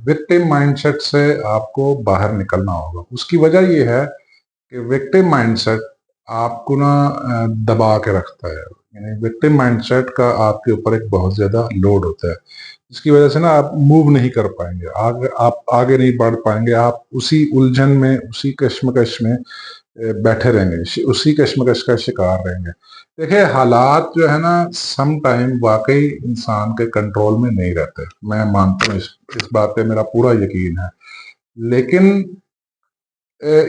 Victim mindset से आपको बाहर निकलना होगा। उसकी वजह ये है कि विक्टिम माइंडसेट आपको ना दबा के रखता है। यानी विक्टिम माइंडसेट का आपके ऊपर एक बहुत ज्यादा लोड होता है, जिसकी वजह से ना आप मूव नहीं कर पाएंगे, आगे आप आगे नहीं बढ़ पाएंगे। आप उसी उलझन में, उसी कश्मकश में बैठे रहेंगे, उसी कश्मकश का शिकार रहेंगे। देखिए, हालात जो है ना सम टाइम वाकई इंसान के कंट्रोल में नहीं रहते। मैं मानता हूँ, इस बात पे मेरा पूरा यकीन है। लेकिन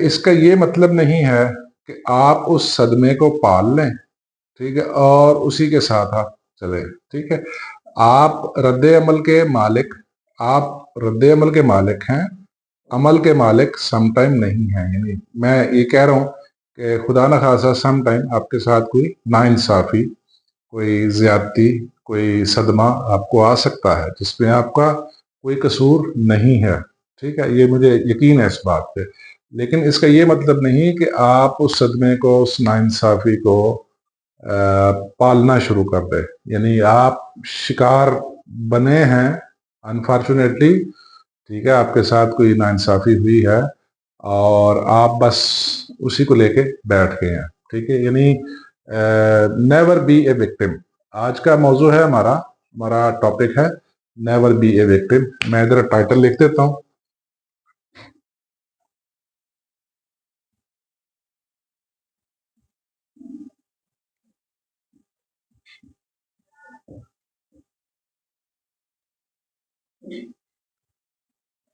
इसका ये मतलब नहीं है कि आप उस सदमे को पाल लें, ठीक है, और उसी के साथ आप चले। ठीक है, आप रद्दे अमल के मालिक, आप रद्दे अमल के मालिक हैं, अमल के मालिक सम टाइम नहीं है। यानी मैं ये कह रहा हूँ कि खुदा न खासा सम टाइम आपके साथ कोई नाइंसाफी, कोई ज्यादती, कोई सदमा आपको आ सकता है जिसमें आपका कोई कसूर नहीं है। ठीक है, ये मुझे यकीन है इस बात पे। लेकिन इसका ये मतलब नहीं कि आप उस सदमे को, उस नाइंसाफी को पालना शुरू कर दे। यानी आप शिकार बने हैं अनफॉर्चुनेटली, ठीक है, आपके साथ कोई नाइंसाफी हुई है और आप बस उसी को लेके बैठ गए हैं। ठीक है, यानी नेवर बी ए विक्टिम आज का मौजू है हमारा। हमारा टॉपिक है नेवर बी ए विक्टिम। मैं इधर टाइटल लिख देता हूं।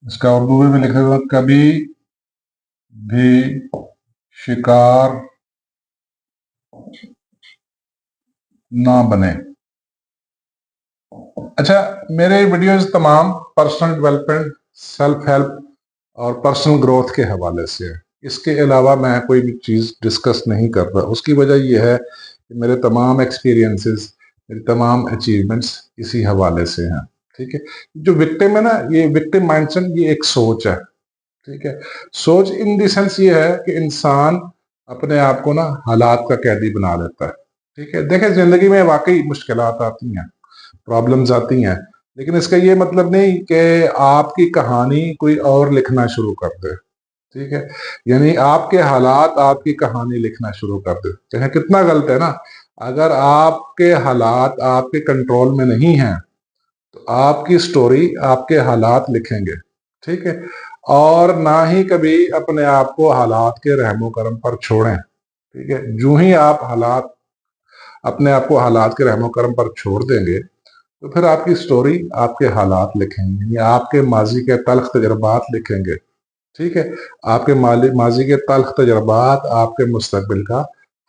इसका उर्दू में लिख देता हूं, कभी भी शिकार ना बने। अच्छा, मेरे वीडियोस तमाम पर्सनल डेवलपमेंट, सेल्फ हेल्प और पर्सनल ग्रोथ के हवाले से है। इसके अलावा मैं कोई भी चीज़ डिस्कस नहीं कर रहा। उसकी वजह यह है कि मेरे तमाम एक्सपीरियंसेस, मेरी तमाम अचीवमेंट्स इसी हवाले से हैं। ठीक है, जो विक्टिम है ना, ये विक्टिम माइंडसेट, ये एक सोच है। ठीक है, सोच इन द सेंस ये है कि इंसान अपने आप को ना हालात का कैदी बना लेता है। ठीक है, देखें, जिंदगी में वाकई मुश्किलात आती हैं, प्रॉब्लम्स आती हैं, लेकिन इसका ये मतलब नहीं कि आपकी कहानी कोई और लिखना शुरू कर दे। ठीक है, यानी आपके हालात आपकी कहानी लिखना शुरू कर देते हैं। कितना गलत है ना। अगर आपके हालात आपके कंट्रोल में नहीं है तो आपकी स्टोरी आपके हालात लिखेंगे। ठीक है, और ना ही कभी अपने आप को हालात के रहमो करम पर छोड़ें। ठीक है, जो ही आप हालात, अपने आप को हालात के रहमो करम पर छोड़ देंगे तो फिर आपकी स्टोरी आपके हालात लिखेंगे, या आपके माजी के तल्ख तजर्बात लिखेंगे। ठीक है, आपके माजी के तल्ख तजर्बात आपके मुस्तकबिल का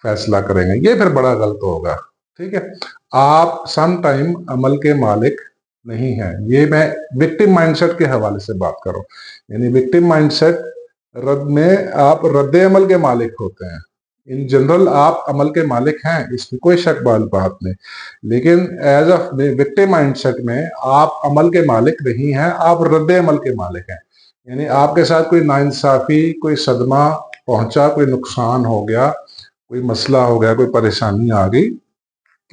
फैसला करेंगे। ये फिर बड़ा गलत होगा। ठीक है, आप सम टाइम अमल के मालिक नहीं है। ये मैं विक्टिम माइंडसेट के हवाले से बात कर रहा हूँ। यानी विक्टिम माइंडसेट रद में आप रद्द अमल के मालिक होते हैं। इन जनरल आप अमल के मालिक हैं, इसमें कोई शक वाली बात नहीं। लेकिन एज अ विक्टिम माइंडसेट में आप अमल के मालिक नहीं हैं, आप रद्द अमल के मालिक हैं। यानी आपके साथ कोई नाइंसाफी, कोई सदमा पहुंचा, कोई नुकसान हो गया, कोई मसला हो गया, कोई परेशानी आ गई,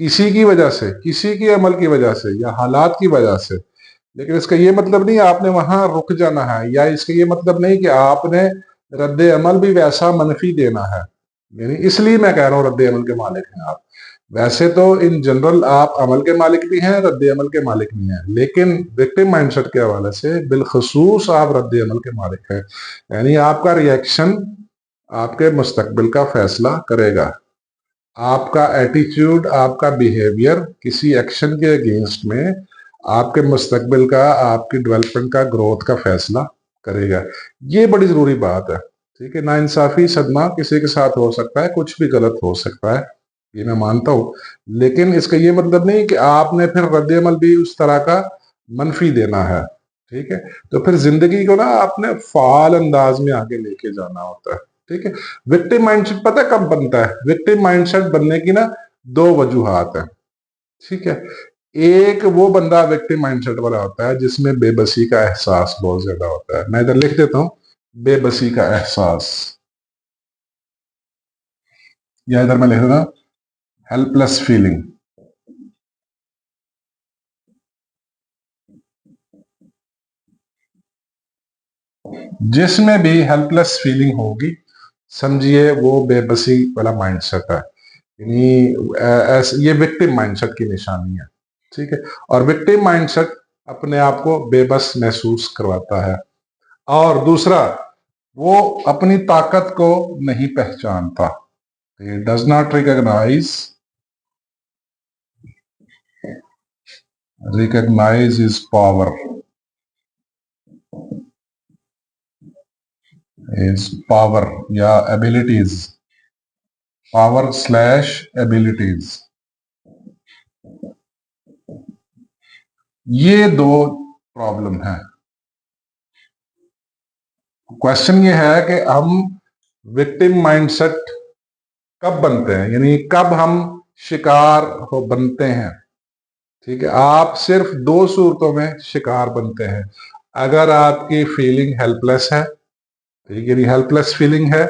किसी की वजह से, किसी की अमल की वजह से या हालात की वजह से। लेकिन इसका ये मतलब नहीं आपने वहां रुक जाना है, या इसका ये मतलब नहीं कि आपने रद्द अमल भी वैसा मनफी देना है। यानी इसलिए मैं कह रहा हूँ रद्द अमल के मालिक हैं आप। वैसे तो इन जनरल आप अमल के मालिक भी हैं, रद्द अमल के मालिक भी हैं, लेकिन विक्टिम माइंडसेट के हवाले से बिलखसूस आप रद्द अमल के मालिक हैं। यानी आपका रिएक्शन आपके मुस्तकबिल का फैसला करेगा। आपका एटीट्यूड, आपका बिहेवियर किसी एक्शन के अगेंस्ट में आपके मुस्तकबिल का, आपकी डेवलपमेंट का, ग्रोथ का फैसला करेगा। ये बड़ी जरूरी बात है। ठीक है, नाइंसाफी, सदमा किसी के साथ हो सकता है, कुछ भी गलत हो सकता है, ये मैं मानता हूं। लेकिन इसका ये मतलब नहीं कि आपने फिर रद्द-ए-अमल भी उस तरह का मनफी देना है। ठीक है, तो फिर जिंदगी को ना आपने फाल अंदाज में आगे लेके जाना होता है। ठीक है, विक्टिम माइंडसेट पता कब बनता है? विक्टिम माइंडसेट बनने की ना दो वजूहात है। ठीक है, एक वो बंदा विक्टिम माइंडसेट वाला होता है जिसमें बेबसी का एहसास बहुत ज्यादा होता है। मैं इधर लिख देता हूं, बेबसी का एहसास, या इधर मैं लिख देता हूं हेल्पलेस फीलिंग। जिसमें भी हेल्पलेस फीलिंग होगी, समझिए वो बेबसी वाला माइंडसेट है, यानी ये विक्टिम माइंडसेट की निशानी है। ठीक है, और विक्टिम माइंडसेट अपने आप को बेबस महसूस करवाता है। और दूसरा, वो अपनी ताकत को नहीं पहचानता, does not recognise is power, is power या एबिलिटीज, पावर स्लैश एबिलिटीज, ये दो प्रॉब्लम है। क्वेश्चन ये है कि हम विक्टिम माइंडसेट कब बनते हैं, यानी कब हम शिकार हो बनते हैं। ठीक है, आप सिर्फ दो सूरतों में शिकार बनते हैं। अगर आपकी फीलिंग हेल्पलेस है, ठीक है, यानी हेल्पलेस फीलिंग है,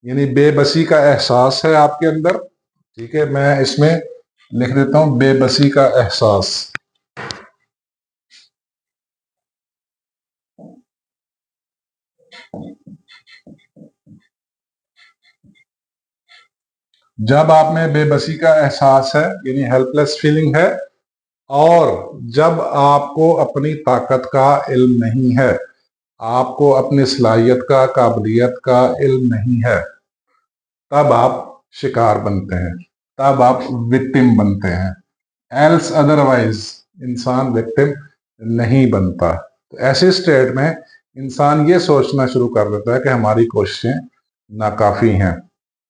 यानी बेबसी का एहसास है आपके अंदर। ठीक है, मैं इसमें लिख देता हूं बेबसी का एहसास। जब आप में बेबसी का एहसास है, यानी हेल्पलेस फीलिंग है, और जब आपको अपनी ताकत का इल्म नहीं है, आपको अपनी सलाहियत का, काबिलियत का इल्म नहीं है, तब आप शिकार बनते हैं, तब आप विक्टिम बनते हैं। एल्स अदरवाइज इंसान विक्टिम नहीं बनता। तो ऐसे स्टेट में इंसान ये सोचना शुरू कर देता है कि हमारी कोशिशें नाकाफी हैं।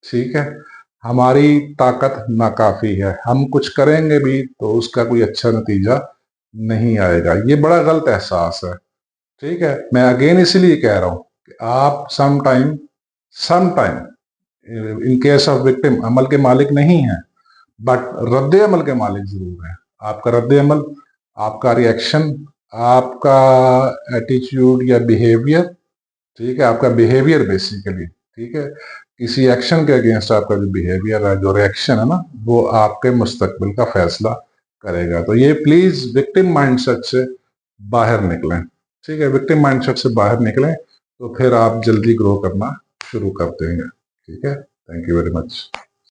ठीक है, हमारी ताकत नाकाफी है, हम कुछ करेंगे भी तो उसका कोई अच्छा नतीजा नहीं आएगा। ये बड़ा गलत एहसास है। ठीक है, मैं अगेन इसलिए कह रहा हूं कि आप some time in case of victim अमल के मालिक नहीं है, बट रद्द अमल के मालिक जरूर है। आपका रद्द अमल, आपका रिएक्शन, आपका एटीट्यूड या बिहेवियर, ठीक है, आपका बिहेवियर बेसिकली, ठीक है, किसी एक्शन के अगेंस्ट आपका जो बिहेवियर है, जो रिएक्शन है ना, वो आपके मुस्तकबिल का फैसला करेगा। तो ये प्लीज विक्टिम माइंडसेट से बाहर निकलें। ठीक है, विक्टिम माइंडसेट से बाहर निकलें तो फिर आप जल्दी ग्रो करना शुरू कर देंगे। ठीक है, थैंक यू वेरी मच।